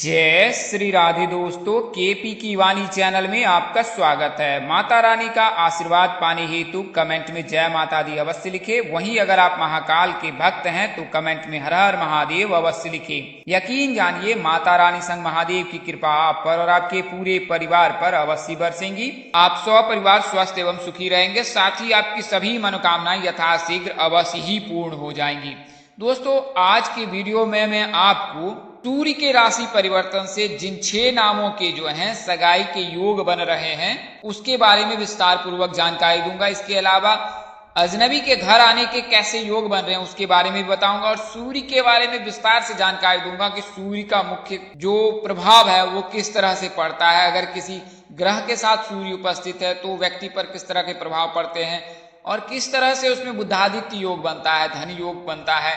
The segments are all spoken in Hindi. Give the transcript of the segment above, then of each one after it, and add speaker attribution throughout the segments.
Speaker 1: जय श्री राधे दोस्तों, केपी की वाणी चैनल में आपका स्वागत है। माता रानी का आशीर्वाद पाने हेतु कमेंट में जय माता दी अवश्य लिखे। वहीं अगर आप महाकाल के भक्त हैं तो कमेंट में हर हर महादेव अवश्य लिखे। यकीन जानिए माता रानी संग महादेव की कृपा आप पर और आपके पूरे परिवार पर अवश्य बरसेंगी। आप सपरिवार स्वस्थ एवं सुखी रहेंगे, साथ ही आपकी सभी मनोकामनाएं यथाशीघ्र अवश्य ही पूर्ण हो जाएंगी। दोस्तों, आज की वीडियो में मैं आपको सूर्य के राशि परिवर्तन से जिन 6 नामों के जो हैं सगाई के योग बन रहे हैं उसके बारे में विस्तार पूर्वक जानकारी दूंगा। इसके अलावा अजनबी के घर आने के कैसे योग बन रहे हैं उसके बारे में भी बताऊंगा और सूर्य के बारे में विस्तार से जानकारी दूंगा कि सूर्य का मुख्य जो प्रभाव है वो किस तरह से पड़ता है। अगर किसी ग्रह के साथ सूर्य उपस्थित है तो व्यक्ति पर किस तरह के प्रभाव पड़ते हैं और किस तरह से उसमें बुद्धादित्य योग बनता है, धन योग बनता है,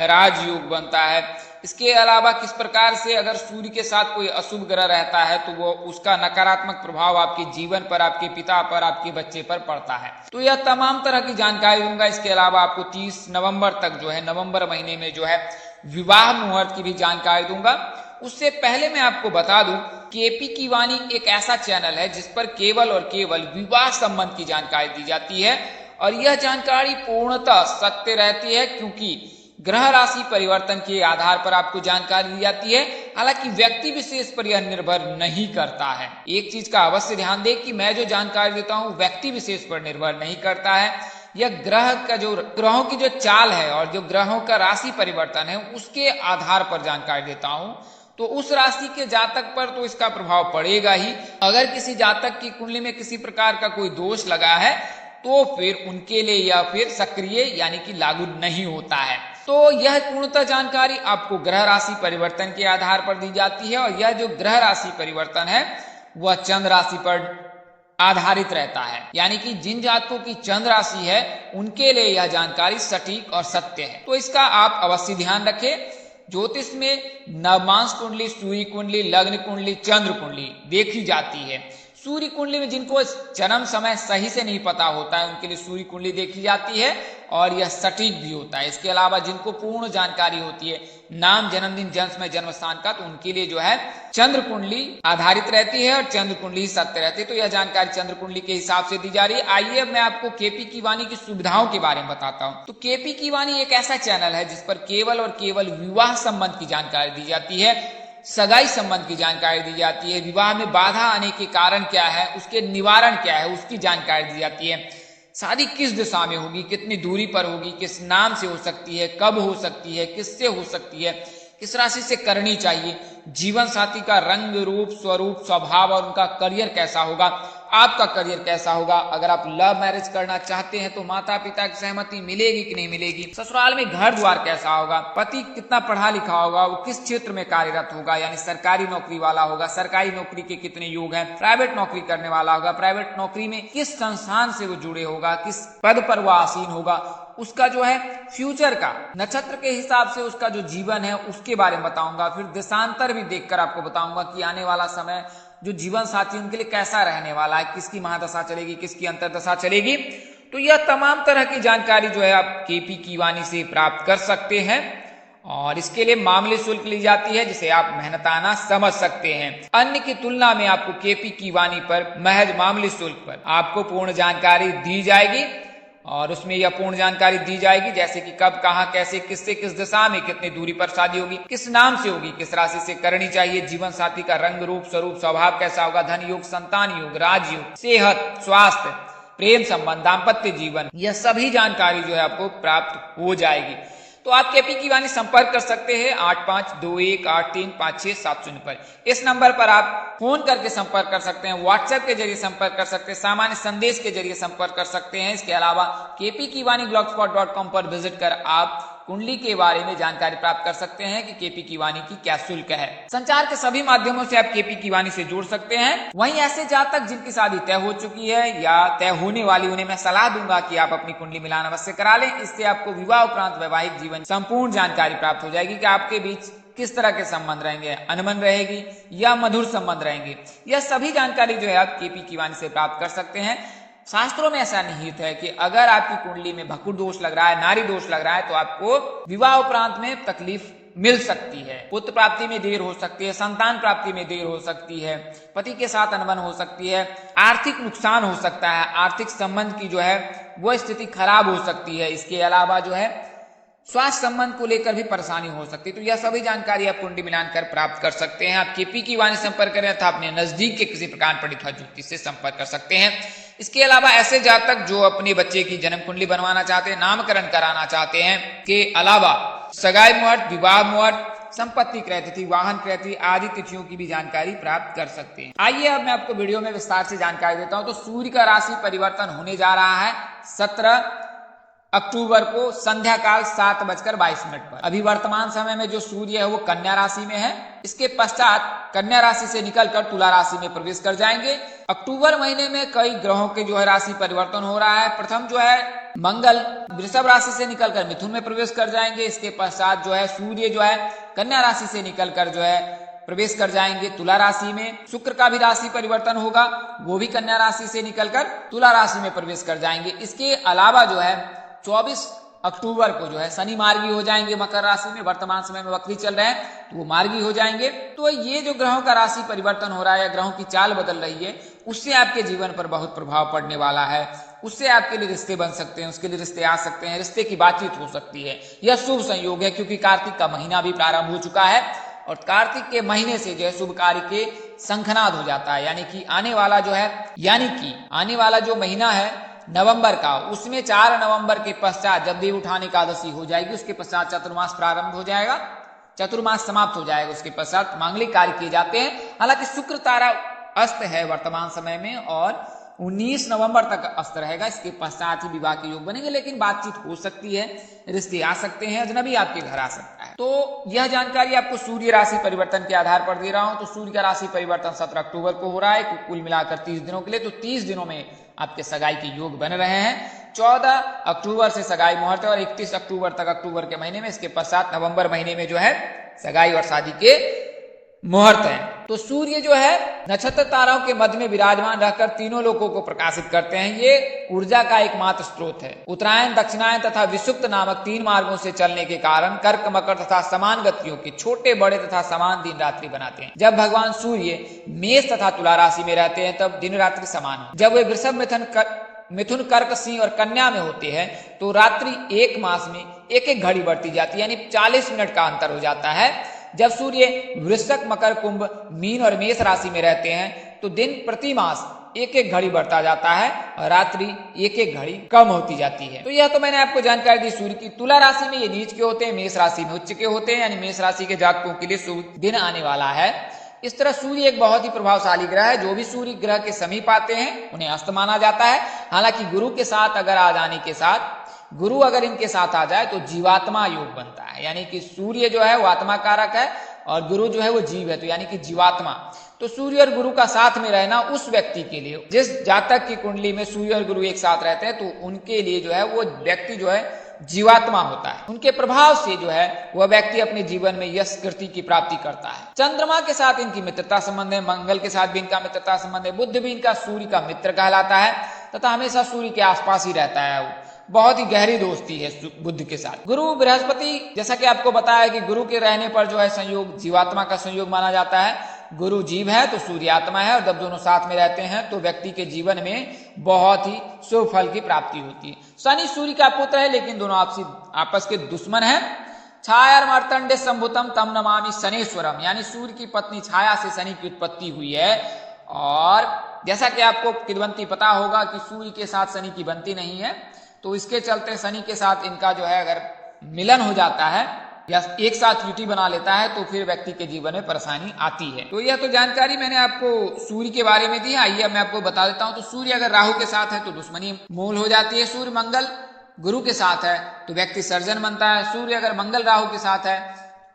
Speaker 1: राज योग बनता है। इसके अलावा किस प्रकार से अगर सूर्य के साथ कोई अशुभ ग्रह रहता है तो वो उसका नकारात्मक प्रभाव आपके जीवन पर, आपके पिता पर, आपके बच्चे पर पड़ता है। तो यह तमाम तरह की जानकारी दूंगा। इसके अलावा आपको 30 नवंबर तक जो है, नवंबर महीने में जो है विवाह मुहूर्त की भी जानकारी दूंगा। उससे पहले मैं आपको बता दूं, केपी की वाणी एक ऐसा चैनल है जिस पर केवल और केवल विवाह संबंध की जानकारी दी जाती है और यह जानकारी पूर्णतः सत्य रहती है, क्योंकि ग्रह राशि परिवर्तन के आधार पर आपको जानकारी दी जाती है। हालांकि व्यक्ति विशेष पर यह निर्भर नहीं करता है। एक चीज का अवश्य ध्यान दें कि मैं जो जानकारी देता हूं व्यक्ति विशेष पर निर्भर नहीं करता है। यह ग्रहों की जो चाल है और जो ग्रहों का राशि परिवर्तन है उसके आधार पर जानकारी देता हूं। तो उस राशि के जातक पर तो इसका प्रभाव पड़ेगा ही। अगर किसी जातक की कुंडली में किसी प्रकार का कोई दोष लगा है तो फिर उनके लिए यह फिर सक्रिय यानी कि लागू नहीं होता है। तो यह पूर्णतः जानकारी आपको ग्रह राशि परिवर्तन के आधार पर दी जाती है और यह जो ग्रह राशि परिवर्तन है वह चंद्र राशि पर आधारित रहता है। यानी कि जिन जातकों की चंद्र राशि है उनके लिए यह जानकारी सटीक और सत्य है। तो इसका आप अवश्य ध्यान रखें। ज्योतिष में नवमांश कुंडली, सूर्य कुंडली, लग्न कुंडली, चंद्र कुंडली देखी जाती है। सूर्य कुंडली में जिनको जन्म समय सही से नहीं पता होता है उनके लिए सूर्य कुंडली देखी जाती है और यह सटीक भी होता है। इसके अलावा जिनको पूर्ण जानकारी होती है नाम, जन्मदिन, जन्म समय, जन्म स्थान का, तो उनके लिए जो है चंद्र कुंडली आधारित रहती है और चंद्र कुंडली सत्य रहती है। तो यह जानकारी चंद्र कुंडली के हिसाब से दी जा रही है। आइए अब मैं आपको केपी की वाणी की सुविधाओं के बारे में बताता हूँ। तो केपी की वाणी एक ऐसा चैनल है जिस पर केवल और केवल विवाह संबंध की जानकारी दी जाती है, सगाई संबंध की जानकारी दी जाती है, विवाह में बाधा आने के कारण क्या है, उसके निवारण क्या है उसकी जानकारी दी जाती है, शादी किस दिशा में होगी, कितनी दूरी पर होगी, किस नाम से हो सकती है, कब हो सकती है, किससे हो सकती है, किस राशि से करनी चाहिए, जीवन साथी का रंग, रूप, स्वरूप, स्वभाव और उनका करियर कैसा होगा, आपका करियर कैसा होगा। अगर आप लव मैरिज करना चाहते हैं तो माता पिता की सहमति मिलेगी कि नहीं मिलेगी, ससुराल में घर द्वार कैसा होगा, पति कितना पढ़ा लिखा होगा, वो किस क्षेत्र में कार्यरत होगा, यानी सरकारी नौकरी वाला होगा, सरकारी नौकरी के कितने योग हैं, प्राइवेट नौकरी करने वाला होगा, प्राइवेट नौकरी में किस संस्थान से वो जुड़े होगा, किस पद पर वो आसीन होगा, उसका जो है फ्यूचर का नक्षत्र के हिसाब से उसका जो जीवन है उसके बारे में बताऊंगा। फिर देशांतर भी देखकर आपको बताऊंगा कि आने वाला समय जो जीवन साथी उनके लिए कैसा रहने वाला है, किसकी महादशा चलेगी, किसकी अंतरदशा चलेगी। तो यह तमाम तरह की जानकारी जो है आप केपी की वाणी से प्राप्त कर सकते हैं और इसके लिए मामूली शुल्क ली जाती है जिसे आप मेहनताना समझ सकते हैं। अन्य की तुलना में आपको केपी की वाणी पर महज मामूली शुल्क पर आपको पूर्ण जानकारी दी जाएगी और उसमें यह पूर्ण जानकारी दी जाएगी जैसे कि कब, कहां, कैसे, किससे, किस दिशा में, कितनी दूरी पर शादी होगी, किस नाम से होगी, किस राशि से करनी चाहिए, जीवन साथी का रंग, रूप, स्वरूप, स्वभाव कैसा होगा, धन योग, संतान योग, राजयोग, सेहत, स्वास्थ्य, प्रेम संबंध, दाम्पत्य जीवन, यह सभी जानकारी जो है आपको प्राप्त हो जाएगी। तो आप केपी की वाणी संपर्क कर सकते हैं 8521835670 पर। इस नंबर पर आप फोन करके संपर्क कर सकते हैं, व्हाट्सएप के जरिए संपर्क कर सकते हैं, सामान्य संदेश के जरिए संपर्क कर सकते हैं। इसके अलावा केपी की वाणी blogspot.com पर विजिट कर आप कुंडली के बारे में जानकारी प्राप्त कर सकते हैं कि केपी की वाणी की क्या शुल्क है। संचार के सभी माध्यमों से आप केपी की वाणी से जुड़ सकते हैं। वहीं ऐसे जातक जिनकी शादी तय हो चुकी है या तय होने वाली, उन्हें मैं सलाह दूंगा कि आप अपनी कुंडली मिलान अवश्य करा लें। इससे आपको विवाह उपरांत वैवाहिक जीवन संपूर्ण जानकारी प्राप्त हो जाएगी कि आपके बीच किस तरह के संबंध रहेंगे, अनबन रहेगी या मधुर संबंध रहेंगे। यह सभी जानकारी जो है आप केपी की वाणी से प्राप्त कर सकते हैं। शास्त्रों में ऐसा निहित है कि अगर आपकी कुंडली में भकुर दोष लग रहा है, नारी दोष लग रहा है, तो आपको विवाह उपरांत में तकलीफ मिल सकती है, पुत्र प्राप्ति में देर हो सकती है, संतान प्राप्ति में देर हो सकती है, पति के साथ अनबन हो सकती है, आर्थिक नुकसान हो सकता है, आर्थिक संबंध की जो है वो स्थिति खराब हो सकती है। इसके अलावा जो है स्वास्थ्य संबंध को लेकर भी परेशानी हो सकती है। तो यह सभी जानकारी आप कुंडली मिलाकर प्राप्त कर सकते हैं। आप केपी की वाणी संपर्क करें अथवा अपने नजदीक के किसी प्रकार पंडित ज्योतिष से संपर्क कर सकते हैं। इसके अलावा ऐसे जातक जो अपने बच्चे की जन्म कुंडली बनवाना चाहते हैं, नामकरण कराना चाहते हैं, के अलावा सगाई मुहूर्त, विवाह मुहूर्त, संपत्ति क्रय तिथि, वाहन क्रय तिथि आदि तिथियों की भी जानकारी प्राप्त कर सकते हैं। आइए अब मैं आपको वीडियो में विस्तार से जानकारी देता हूं। तो सूर्य का राशि परिवर्तन होने जा रहा है 17 अक्टूबर को संध्या काल 7:22 पर। अभी वर्तमान समय में जो सूर्य है वो कन्या राशि में है। इसके पश्चात कन्या राशि से निकलकर तुला राशि में प्रवेश कर जाएंगे। अक्टूबर महीने में कई ग्रहों के जो है राशि परिवर्तन हो रहा है। प्रथम जो है मंगल वृषभ राशि से निकलकर मिथुन में प्रवेश कर जाएंगे। इसके पश्चात जो है सूर्य जो है कन्या राशि से निकलकर जो है प्रवेश कर जाएंगे तुला राशि में। शुक्र का भी राशि परिवर्तन होगा, वो भी कन्या राशि से निकलकर तुला राशि में प्रवेश कर जाएंगे। इसके अलावा जो है 24 अक्टूबर को जो है शनि मार्गी हो जाएंगे मकर राशि में। वर्तमान समय में वक्री चल रहे हैं तो वो मार्गी हो जाएंगे। तो ये जो ग्रहों का राशि परिवर्तन हो रहा है या ग्रहों की चाल बदल रही है, उससे आपके जीवन पर बहुत प्रभाव पड़ने वाला है। उससे आपके लिए रिश्ते बन सकते हैं, उसके लिए रिश्ते आ सकते हैं, रिश्ते की बातचीत हो सकती है। यह शुभ संयोग है क्योंकि कार्तिक का महीना भी प्रारंभ हो चुका है और कार्तिक के महीने से जो है शुभ कार्य के शंखनाद हो जाता है। यानी कि आने वाला जो महीना है नवंबर का, उसमें 4 नवंबर के पश्चात जब देव उठान एकादशी हो जाएगी, उसके पश्चात चतुर्मास प्रारंभ हो जाएगा, चतुर्मास समाप्त हो जाएगा। उसके पश्चात मांगलिक कार्य किए जाते हैं। हालांकि शुक्र तारा अस्त है वर्तमान समय में और 19 नवंबर तक अस्त रहेगा। इसके पश्चात ही विवाह के योग बनेंगे, लेकिन बातचीत हो सकती है, रिश्ते आ सकते हैं, अजनबी आपके घर आ सकता है। तो यह जानकारी आपको सूर्य राशि परिवर्तन के आधार पर दे रहा हूं। तो सूर्य का राशि परिवर्तन 17 अक्टूबर को हो रहा है, कुल मिलाकर 30 दिनों के लिए। तो 30 दिनों में आपके सगाई के योग बन रहे हैं। 14 अक्टूबर से सगाई मुहूर्त है और 31 अक्टूबर तक अक्टूबर के महीने में, इसके पश्चात नवंबर महीने में जो है सगाई और शादी के मुहूर्त है। तो सूर्य जो है नक्षत्र ताराओं के मध्य में विराजमान रहकर तीनों लोकों को प्रकाशित करते हैं। ये ऊर्जा का एकमात्र स्रोत है। उत्तरायण, दक्षिणायन तथा विषुप्त नामक 3 मार्गों से चलने के कारण कर्क, मकर तथा समान गतियों के छोटे बड़े तथा समान दिन रात्रि बनाते हैं। जब भगवान सूर्य मेष तथा तुला राशि में रहते हैं तब दिन रात्रि समान है। जब वे वृषभ, मिथुन, कर्क, सिंह और कन्या में होते हैं तो रात्रि एक मास में 1-1 घड़ी बढ़ती जाती है, यानी 40 मिनट का अंतर हो जाता है। जब सूर्य वृश्चिक, मकर, कुंभ, मीन और मेष राशि में रहते हैं तो दिन प्रति मास 1-1 घड़ी बढ़ता जाता है और रात्रि 1-1 घड़ी कम होती जाती है। तो यह तो मैंने आपको जानकारी दी सूर्य की। तुला राशि में ये नीच के होते हैं, मेष राशि में उच्च के होते हैं, यानी मेष राशि के जातकों के लिए शुभ दिन आने वाला है। इस तरह सूर्य एक बहुत ही प्रभावशाली ग्रह है। जो भी सूर्य ग्रह के समीप आते हैं उन्हें अस्त माना जाता है। हालांकि गुरु के साथ अगर आ जाने के साथ, गुरु अगर इनके साथ आ जाए तो जीवात्मा योग बनता है। यानी कि सूर्य जो है वो आत्मा कारक है और गुरु जो है वो जीव है, तो यानी कि जीवात्मा। तो सूर्य और गुरु का साथ में रहना उस व्यक्ति के लिए, जिस जातक की कुंडली में सूर्य और गुरु एक साथ रहते हैं, तो उनके लिए जो है वो व्यक्ति जो है जीवात्मा होता है। उनके प्रभाव से जो है वह व्यक्ति अपने जीवन में यश कृति की प्राप्ति करता है। चंद्रमा के साथ इनकी मित्रता संबंध है, मंगल के साथ भी इनका मित्रता संबंध है, बुध भी इनका सूर्य का मित्र कहलाता है तथा हमेशा सूर्य के आसपास ही रहता है। बहुत ही गहरी दोस्ती है बुध के साथ। गुरु बृहस्पति, जैसा कि आपको बताया कि गुरु के रहने पर जो है संयोग जीवात्मा का संयोग माना जाता है। गुरु जीव है तो सूर्य आत्मा है, और जब दोनों साथ में रहते हैं तो व्यक्ति के जीवन में बहुत ही शुभ फल की प्राप्ति होती है। शनि सूर्य का पुत्र है लेकिन दोनों आपस के दुश्मन है। छाया मार्तंडे संभुतम तम नमामि शनेश्वरम, यानी सूर्य की पत्नी छाया से शनि की उत्पत्ति हुई है। और जैसा कि आपको किदवंती पता होगा कि सूर्य के साथ शनि की बनती नहीं है, तो इसके चलते शनि के साथ इनका जो है अगर मिलन हो जाता है या एक साथ युति बना लेता है तो फिर व्यक्ति के जीवन में परेशानी आती है। तो यह तो जानकारी मैंने आपको सूर्य के बारे में दी है। आइए मैं आपको बता देता हूं। तो सूर्य अगर राहु के साथ है तो दुश्मनी मूल हो जाती है। सूर्य मंगल गुरु के साथ है तो व्यक्ति सर्जन बनता है। सूर्य अगर मंगल राहु के साथ है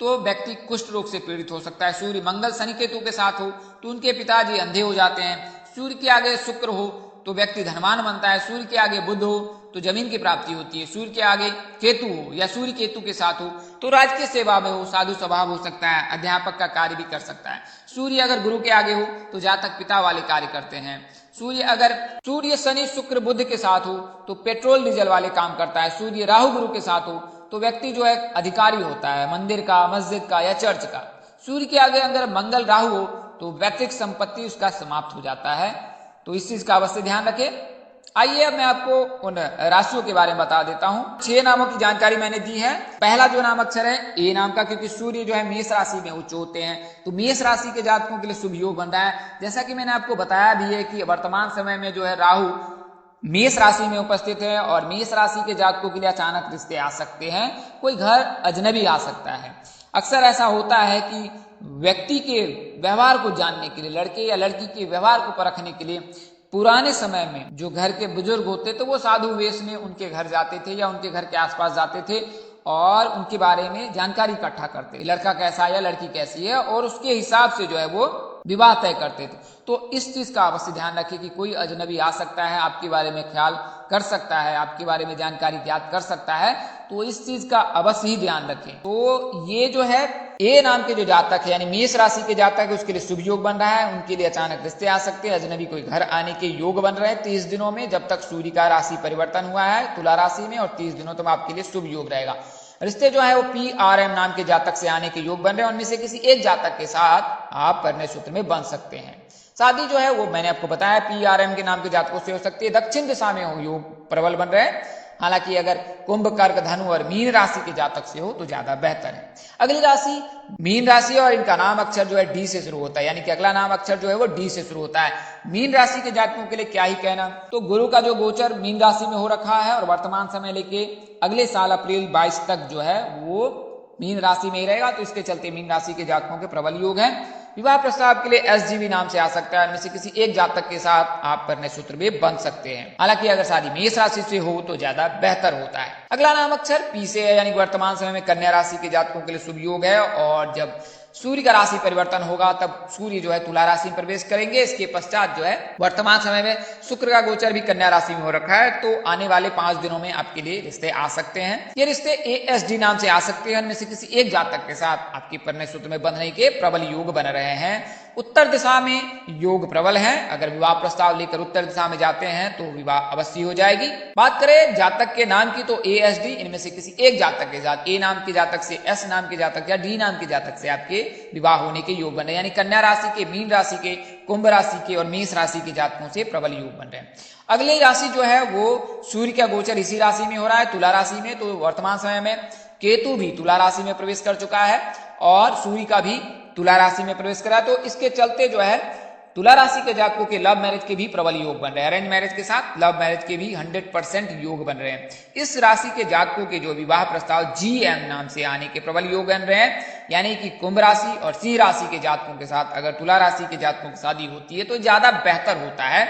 Speaker 1: तो व्यक्ति कुष्ठ रोग से पीड़ित हो सकता है। सूर्य मंगल शनि केतु के साथ हो तो उनके पिताजी अंधे हो जाते हैं। सूर्य के आगे शुक्र हो तो व्यक्ति धनवान बनता है। सूर्य के आगे बुध हो तो जमीन की प्राप्ति होती है। सूर्य के आगे केतु हो या सूर्य केतु के साथ हो तो राजकीय सेवा में हो, साधु स्वभाव हो सकता है, अध्यापक का कार्य भी कर सकता है। सूर्य अगर गुरु के आगे हो तो जातक पिता वाले कार्य करते हैं। सूर्य शनि शुक्र बुध के साथ हो तो पेट्रोल डीजल वाले काम करता है। सूर्य राहु गुरु के साथ हो तो व्यक्ति जो है अधिकारी होता है मंदिर का, मस्जिद का या चर्च का। सूर्य के आगे अगर मंगल राहु हो तो व्यक्तिगत संपत्ति उसका समाप्त हो जाता है। तो इस चीज का अवश्य ध्यान रखें। आइए अब मैं आपको उन राशियों के बारे में बता देता हूं। 6 नामों की जानकारी मैंने दी है। पहला जो नाम अक्षर है ए नाम का, क्योंकि सूर्य जो है मेष राशि में उच्च होते हैं, तो मेष राशि के जातकों के लिए शुभ योग बन रहा है। जैसा कि मैंने आपको बताया भी है कि वर्तमान समय में जो है राहु मेष राशि में उपस्थित है और मेष राशि के जातकों के लिए अचानक रिश्ते आ सकते हैं, कोई घर अजनबी आ सकता है। अक्सर ऐसा होता है कि व्यक्ति के व्यवहार को जानने के लिए, लड़के या लड़की के व्यवहार को परखने के लिए पुराने समय में जो घर के बुजुर्ग होते तो वो साधु वेश में उनके घर जाते थे या उनके घर के आसपास जाते थे और उनके बारे में जानकारी इकट्ठा करते, लड़का कैसा है या लड़की कैसी है, और उसके हिसाब से जो है वो विवाह तय करते थे। तो इस चीज का अवश्य ध्यान रखिए कि कोई अजनबी आ सकता है, आपके बारे में ख्याल कर सकता है, आपके बारे में जानकारी ज्ञात कर सकता है, तो इस चीज का अवश्य ही ध्यान रखें। तो ये जो है ए नाम के जो जातक है यानी मेष राशि के जातक है उसके लिए शुभ योग बन रहा है। उनके लिए अचानक रिश्ते आ सकते हैं, अजनबी कोई घर आने के योग बन रहे हैं 30 दिनों में, जब तक सूर्य का राशि परिवर्तन हुआ है तुला राशि में, और 30 दिनों तक आपके लिए शुभ योग रहेगा। रिश्ते जो है वो PRM नाम के जातक से आने के योग बन रहे हैं। उनमें से किसी एक जातक के साथ आप परिणय सूत्र में बंध सकते हैं। शादी जो है वो मैंने आपको बताया PRM के नाम के जातकों से हो सकती है। दक्षिण दिशा में हो योग प्रबल बन रहे हैं। हालांकि अगर कुंभ, कर्क, धनु और मीन राशि के जातक से हो तो ज्यादा बेहतर है। अगली राशि मीन राशि और इनका नाम अक्षर जो है डी से शुरू होता है, यानी कि अगला नाम अक्षर जो है वो डी से शुरू होता है। मीन राशि के जातकों के लिए क्या ही कहना। तो गुरु का जो गोचर मीन राशि में हो रखा है और वर्तमान समय लेके अगले साल अप्रैल 22 तक जो है वो मीन राशि में ही रहेगा, तो इसके चलते मीन राशि के जातकों के प्रबल योग हैं। विवाह प्रस्ताव के लिए SGB नाम से आ सकता है। इनमें से किसी एक जातक के साथ आप परिणय सूत्र में बंध सकते हैं। हालांकि अगर शादी मेष राशि से हो तो ज्यादा बेहतर होता है। अगला नाम अक्षर पी से है, यानी वर्तमान समय में कन्या राशि के जातकों के लिए शुभ योग है। और जब सूर्य का राशि परिवर्तन होगा तब सूर्य जो है तुला राशि में प्रवेश करेंगे। इसके पश्चात जो है वर्तमान समय में शुक्र का गोचर भी कन्या राशि में हो रखा है, तो आने वाले 5 दिनों में आपके लिए रिश्ते आ सकते हैं। ये रिश्ते ASD नाम से आ सकते हैं। इनमें से किसी एक जातक के साथ आपके परिणय सूत्र में बंधने के प्रबल योग बन रहे हैं। उत्तर दिशा में योग प्रबल है। अगर विवाह प्रस्ताव लेकर उत्तर दिशा में जाते हैं तो विवाह अवश्य हो जाएगी। बात करें जातक के नाम की तो ASD, इनमें से किसी एक जातक के साथ, A नाम के जातक से, S नाम के जातक या D नाम के जातक से आपके विवाह होने के योग बन रहे हैं। यानी कन्या राशि के, मीन राशि के, कुंभ राशि के और मेष राशि के जातकों से प्रबल योग बन रहे हैं। अगली राशि जो है वो सूर्य का गोचर इसी राशि में हो रहा है, तुला राशि में। तो वर्तमान समय में केतु भी तुला राशि में प्रवेश कर चुका है और सूर्य का भी तुला राशि में प्रवेश करा, तो इसके चलते जो है तुला राशि के जातकों के लव मैरिज के भी प्रबल योग बन रहे हैं। अरेंज मैरिज के साथ लव मैरिज के भी 100% योग बन रहे हैं। इस राशि के जातकों के जो विवाह प्रस्ताव GM नाम से आने के प्रबल योग बन रहे हैं। यानी कि कुंभ राशि और सिंह राशि के जातकों के साथ अगर तुला राशि के जातकों की शादी होती है तो ज्यादा बेहतर होता है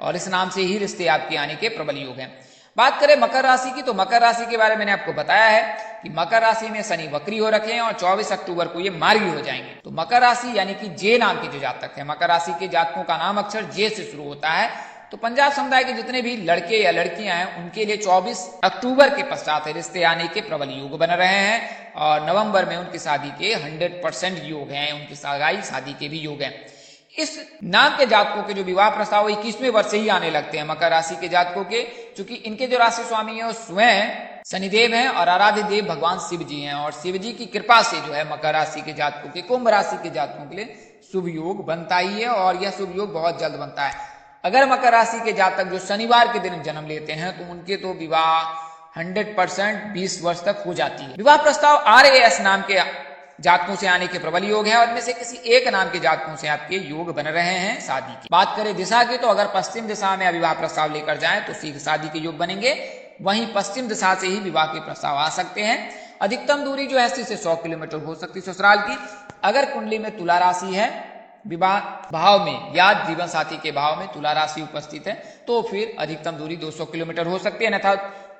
Speaker 1: और इस नाम से ही रिश्ते आपके आने के प्रबल योग हैं। बात करें मकर राशि की तो मकर राशि के बारे में मैंने आपको बताया है कि मकर राशि में शनि वक्री हो रखे हैं और 24 अक्टूबर को ये मार्गी हो जाएंगे। तो मकर राशि यानी कि जे नाम के जो जातक है, मकर राशि के जातकों का नाम अक्षर जे से शुरू होता है। तो पंजाब समुदाय के जितने भी लड़के या लड़कियां हैं उनके लिए 24 अक्टूबर के पश्चात रिश्ते आने के प्रबल योग बन रहे हैं और नवंबर में उनकी शादी के 100% योग हैं, उनकी सगाई शादी के भी योग हैं। इस नाम के जातकों के जो विवाह प्रस्ताव 21वें वर्ष से ही आने लगते हैं मकर राशि के जातकों के, क्योंकि इनके जो राशि स्वामी है वो स्वयं शनिदेव हैं और आराध्य देव भगवान शिव जी हैं और शिव जी की कृपा से जो है मकर राशि के जातकों के, कुंभ राशि के जातकों के लिए शुभ योग बनता ही है और यह शुभ योग बहुत जल्द बनता है। अगर मकर राशि के जातक जो शनिवार के दिन जन्म लेते हैं तो उनके तो विवाह 100% 20 वर्ष तक हो जाती है। विवाह प्रस्ताव RAS नाम के जातकों से आने के प्रबल योग है और इनमें से किसी एक नाम के जातकों से आपके योग बन रहे हैं शादी की। बात करें दिशा की तो अगर पश्चिम दिशा में विवाह प्रस्ताव लेकर जाएं तो शीघ्र शादी के योग बनेंगे। वहीं पश्चिम दिशा से ही विवाह के प्रस्ताव आ सकते हैं। अधिकतम दूरी जो है 80 से 100 किलोमीटर हो सकती है ससुराल की। अगर कुंडली में तुला राशि है, विवाह भाव में या जीवन साथी के भाव में तुला राशि उपस्थित है तो फिर अधिकतम दूरी 200 किलोमीटर हो सकती है, अन्यथा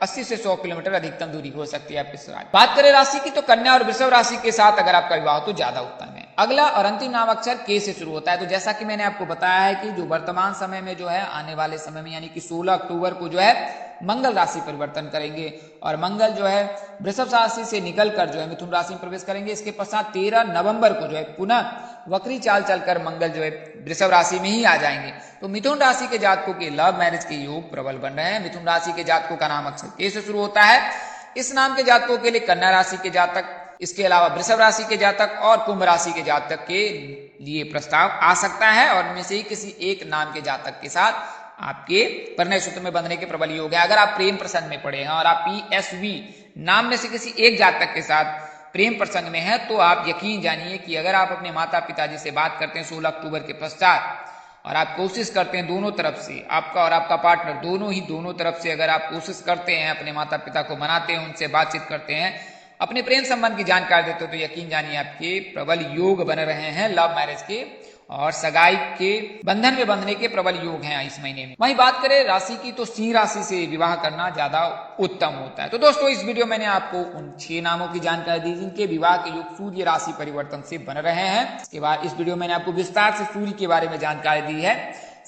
Speaker 1: 80 से 100 किलोमीटर अधिकतम दूरी हो सकती है आपके ससुराल। बात करें राशि की तो कन्या और वृषभ राशि के साथ अगर आपका विवाह हो तो ज्यादा उत्तम है। अगला और अंतिम नाम अक्षर के से शुरू होता है। तो जैसा कि मैंने आपको बताया है कि जो वर्तमान समय में जो है आने वाले समय में यानी कि 16 अक्टूबर को जो है मंगल राशि परिवर्तन करेंगे और मंगल जो है वृषभ राशि से निकलकर जो है मिथुन राशि में प्रवेश करेंगे। इसके पश्चात 13 नवंबर को जो है पुनः वक्री चाल चलकर मंगल जो है वृषभ राशि में ही आ जाएंगे। तो मिथुन राशि के जातकों के लव मैरिज के योग प्रबल बन रहे हैं। मिथुन राशि के जातकों का नाम अक्षर के से शुरू होता है। इस नाम के जातकों के लिए कन्या राशि के जातक, इसके अलावा वृषभ राशि के जातक और कुंभ राशि के जातक के लिए प्रस्ताव आ सकता है और इनमें से ही किसी एक नाम के जातक के साथ आपके परिणय सूत्र में बंधने के प्रबल योग है। अगर आप प्रेम प्रसंग में पड़े हैं और आप PSV नाम में से किसी एक जातक के साथ प्रेम प्रसंग में है तो आप यकीन जानिए कि अगर आप अपने माता पिताजी से बात करते हैं 16 अक्टूबर के पश्चात और आप कोशिश करते हैं दोनों तरफ से, आपका और आपका पार्टनर दोनों तरफ से अगर आप कोशिश करते हैं, अपने माता पिता को मनाते हैं, उनसे बातचीत करते हैं, अपने प्रेम संबंध की जानकारी देते हो तो यकीन जानिए आपके प्रबल योग बन रहे हैं लव मैरिज के और सगाई के बंधन में बंधने के प्रबल योग हैं इस महीने में। वहीं बात करें राशि की तो सिंह राशि से विवाह करना ज्यादा उत्तम होता है। तो दोस्तों इस वीडियो में मैंने आपको उन 6 नामों की जानकारी दी जिनके विवाह के योग सूर्य राशि परिवर्तन से बन रहे हैं। इसके बाद इस वीडियो में मैंने आपको विस्तार से सूर्य के बारे में जानकारी दी है।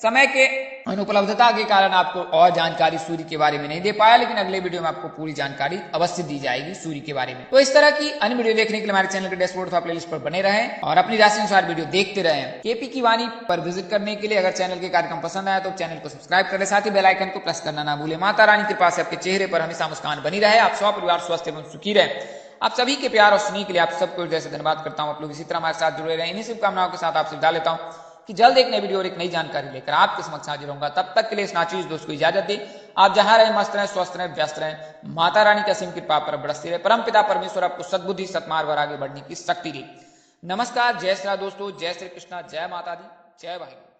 Speaker 1: समय के अनुपलब्धता के कारण आपको और जानकारी सूर्य के बारे में नहीं दे पाया, लेकिन अगले वीडियो में आपको पूरी जानकारी अवश्य दी जाएगी सूर्य के बारे में। तो इस तरह की अन्य वीडियो देखने के लिए हमारे चैनल के डैशबोर्ड अथवा प्लेलिस्ट पर बने रहें और अपनी राशि अनुसार वीडियो देखते रहें। केपी की वाणी पर विजिट करने के लिए अगर चैनल के कार्यक्रम पसंद आया तो चैनल को सब्सक्राइब करें, साथ ही बेल आइकन को प्रेस करना ना भूलें। माता रानी कृपा से आपके चेहरे पर हमेशा मुस्कान बनी रहे, आप सब परिवार स्वस्थ एवं सुखी रहे। आप सभी के प्यार और स्नेह के लिए आप सबको हृदय से धन्यवाद करता हूं। आप लोग इसी तरह हमारे साथ जुड़े रहे। इन्हीं शुभकामनाओं के साथ आपसे विदा लेता हूं कि जल्द एक नई वीडियो और एक नई जानकारी लेकर आपके समक्ष हाजिर होऊंगा। तब तक के लिए इस नाचीज दोस्त को इजाजत दें। आप जहां रहें मस्त रहें, स्वस्थ रहें, व्यस्त रहें। माता रानी का असीम कृपा पर बरसती रहे। परम पिता परमेश्वर आपको सद्बुद्धि सत्मार्ग और आगे बढ़ने की शक्ति दे। नमस्कार, जय श्री राम दोस्तों, जय श्री कृष्णा, जय माता दी, जय भाई।